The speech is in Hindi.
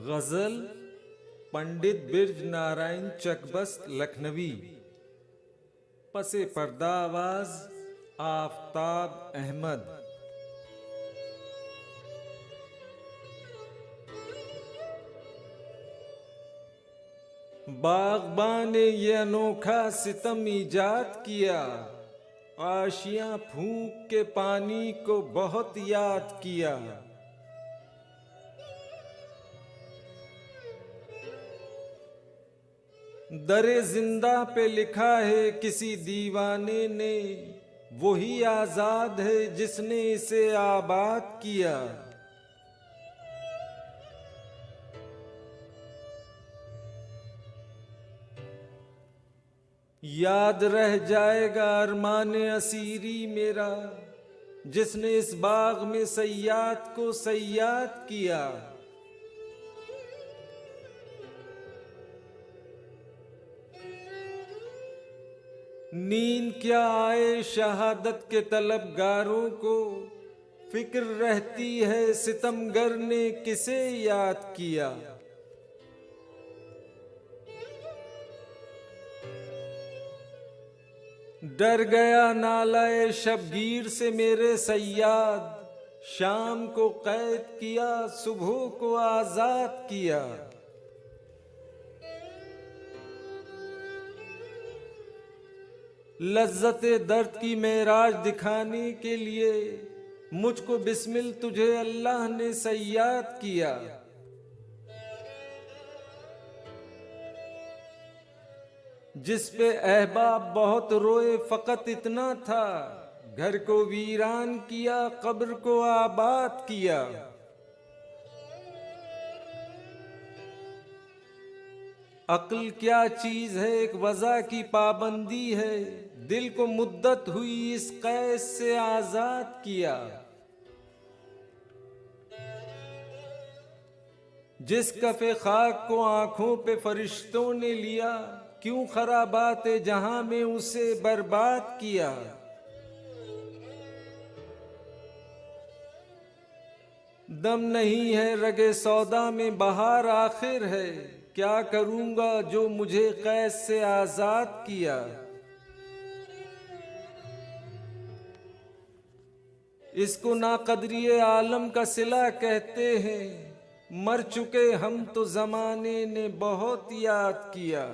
गजल पंडित बिरज नारायण चकबस्त लखनवी। पसे पर्दा आवाज आफताब अहमद। बागबान ने ये अनोखा सितम ईजाद किया, आशियां फूंक के पानी को बहुत याद किया। दरे जिंदा पे लिखा है किसी दीवाने ने, वही आजाद है जिसने इसे आबाद किया। याद रह जाएगा अरमाने असीरी मेरा, जिसने इस बाग में सयाद को सयाद किया। नींद क्या आए शहादत के तलबगारों को, फिक्र रहती है सितमगर ने किसे याद किया। डर गया नालाए शबगीर से मेरे सयाद, शाम को कैद किया सुबह को आजाद किया। लज्जते दर्द की मेराज दिखाने के लिए मुझको बिस्मिल तुझे अल्लाह ने सयाद किया। जिस पे अहबाब बहुत रोए फकत इतना था, घर को वीरान किया कब्र को आबाद किया। अक्ल क्या चीज है एक वज़ा की पाबंदी है, दिल को मुद्दत हुई इस कैद से आजाद किया। जिस कफे खाक को आंखों पे फरिश्तों ने लिया, क्यों खराबात जहां में उसे बर्बाद किया। दम नहीं है रगे सौदा में बहार आखिर है, क्या करूंगा जो मुझे कैद से आजाद किया। इसको नाकदरिए आलम का सिला कहते हैं, मर चुके हम तो जमाने ने बहुत याद किया।